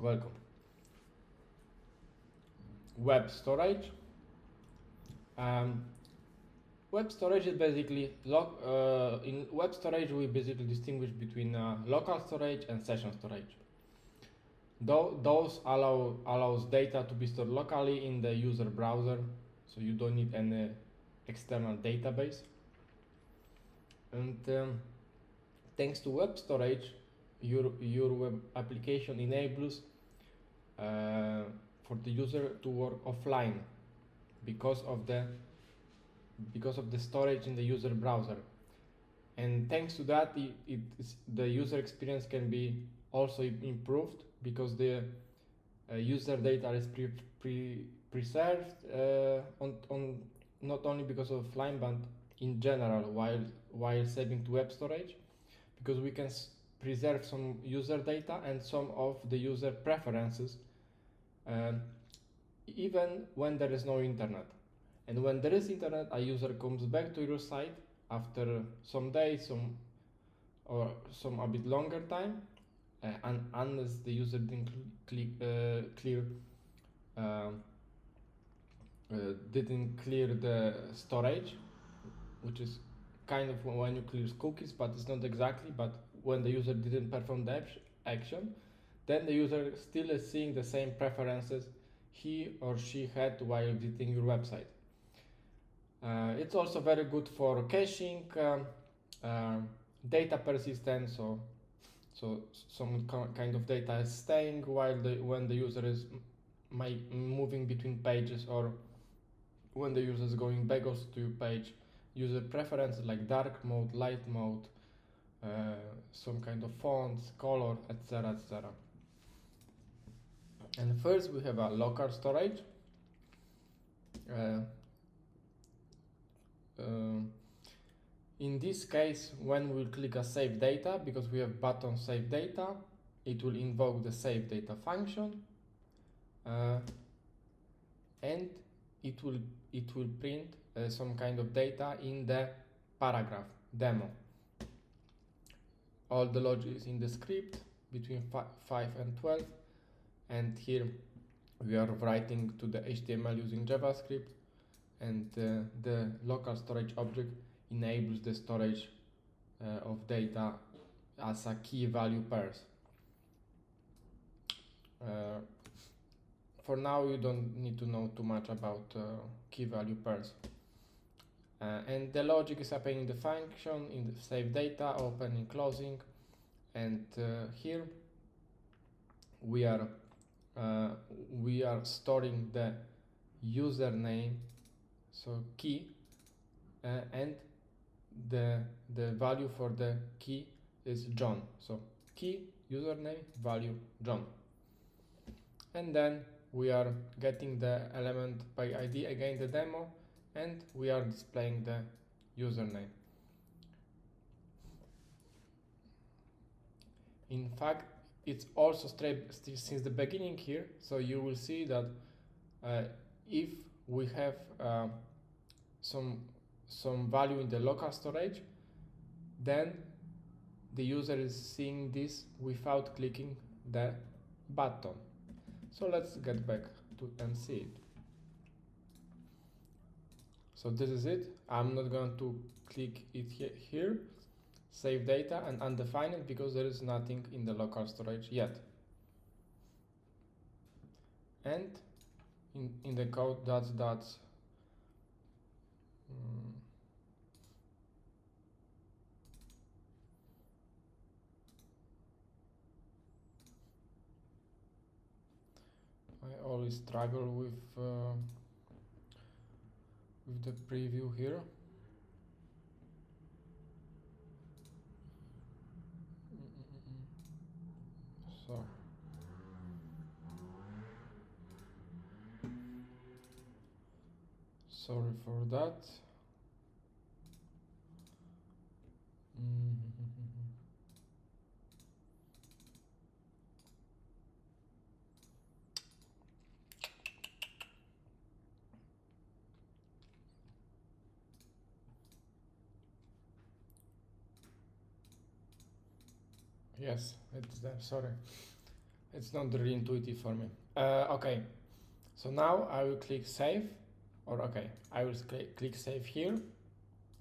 Welcome. Web storage. Web storage is basically in web storage we basically distinguish between local storage and session storage. Those allows data to be stored locally in the user browser, so you don't need any external database. And thanks to web storage, your web application enables for the user to work offline because of the storage in the user browser, and thanks to that the user experience can be also improved because the user data is preserved on not only because of offline but in general while saving to web storage, because we can preserve some user data and some of the user preferences even when there is no internet. And when there is internet, a user comes back to your site after some days, or some a bit longer time, and unless the user didn't didn't clear the storage, which is kind of when you clear cookies, but it's not exactly. But when the user didn't perform the action, then the user still is seeing the same preferences he or she had while visiting your website. It's also very good for caching, data persistence, so some kind of data is staying when the user is moving between pages, or when the user is going back also to your page. User preferences like dark mode, light mode, some kind of fonts, color, etc., etc. And first we have a local storage. In this case, when we click a save data, because we have button save data, it will invoke the save data function, and it will print some kind of data in the paragraph demo. All the logic is in the script between 5 and 12, and here we are writing to the HTML using JavaScript, and the local storage object enables the storage of data as a key value pairs. For now, you don't need to know too much about key value pairs. And the logic is happening in the function, in the save data, opening, closing, and here we are storing the username, so key, and the value for the key is John. So key, username, value, John. And then we are getting the element by ID, again the demo, and we are displaying the username. In fact, it's also since the beginning here, so you will see that if we have some value in the local storage, then the user is seeing this without clicking the button. So let's get back to and see it. So this is it. I'm not going to click it here, save data and undefine it, because there is nothing in the local storage yet. And in the code that's I always struggle with the preview here. So sorry for that. Yes, it's there, sorry. It's not really intuitive for me. Okay, so now I will click save, or okay, I will click save here.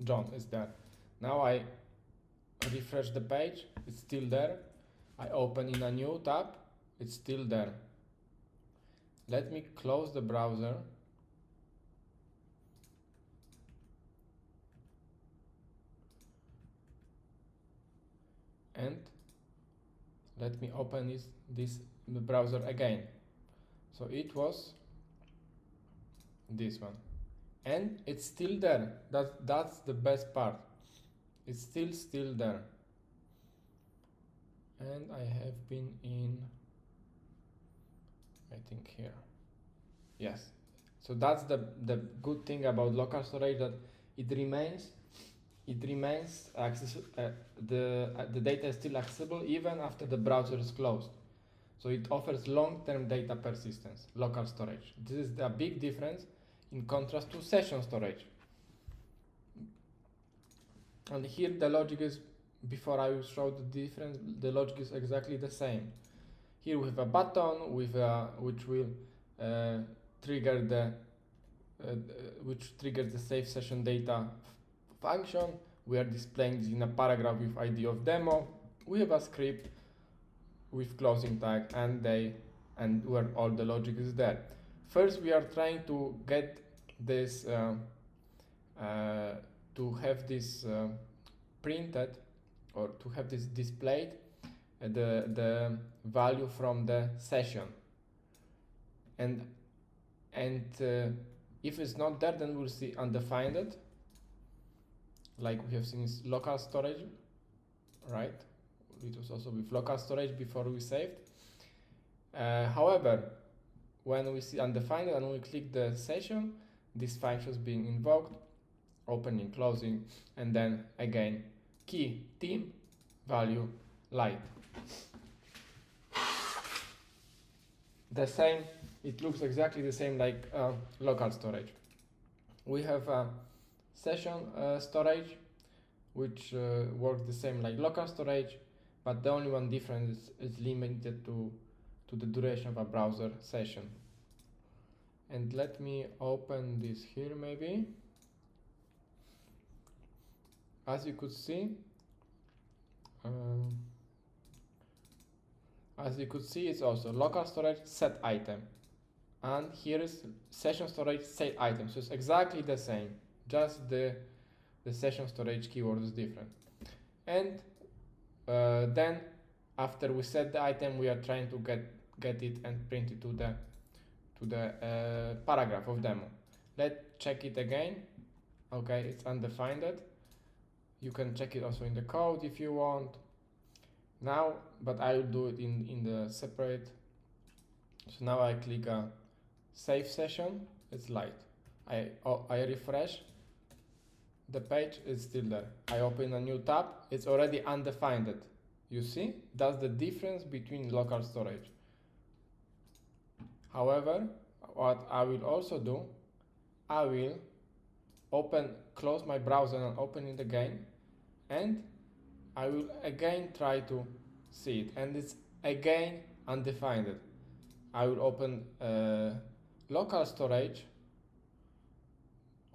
John is there. Now I refresh the page, it's still there. I open in a new tab, it's still there. Let me close the browser. And let me open this browser again. So it was this one, and it's still there. That's the best part. It's still there. And I have been in, I think here. Yes. So that's the good thing about local storage, that it remains the data is still accessible even after the browser is closed. So it offers long-term data persistence, local storage. This is the big difference in contrast to session storage. And here the logic is, before I will show the difference, the logic is exactly the same. Here we have a button with which will trigger the save session data function. We are displaying this in a paragraph with ID of demo. We have a script with closing tag and where all the logic is there. First, we are trying to get this to have this printed, or to have this displayed, the value from the session, and if it's not there, then we'll see undefined, like we have seen is local storage, right? It was also with local storage before we saved. However, when we see undefined and we click the session, this function is being invoked, opening, closing, and then again key theme value light. The same, it looks exactly the same like local storage. We have session storage, which works the same like local storage, but the only one difference is limited to the duration of a browser session. And let me open this here maybe. As you could see, it's also local storage set item, and here is session storage set item. So it's exactly the same, just the session storage keyword is different. And then after we set the item, we are trying to get it and print it to the paragraph of demo. Let's check it again. Okay, it's undefined. You can check it also in the code if you want. Now, but I will do it in the separate. So now I click save session. It's light. I refresh. The page is still there. I open a new tab. It's already undefined. You see, that's the difference between local storage. However, what I will also do, I will close my browser and open it again, and I will again try to see it, and it's again undefined. I will open local storage.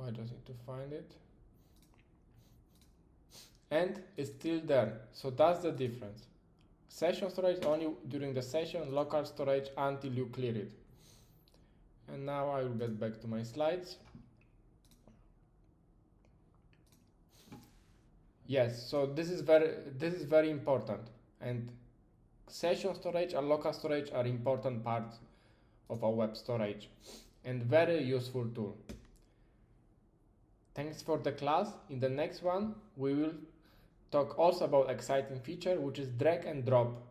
I just need to find it, and it's still there. So that's the difference. Session storage only during the session, local storage until you clear it. And now I will get back to my slides. Yes, so this is very important, and session storage and local storage are important parts of our web storage and very useful tool. Thanks for the class. In the next one, we will talk also about exciting feature, which is drag and drop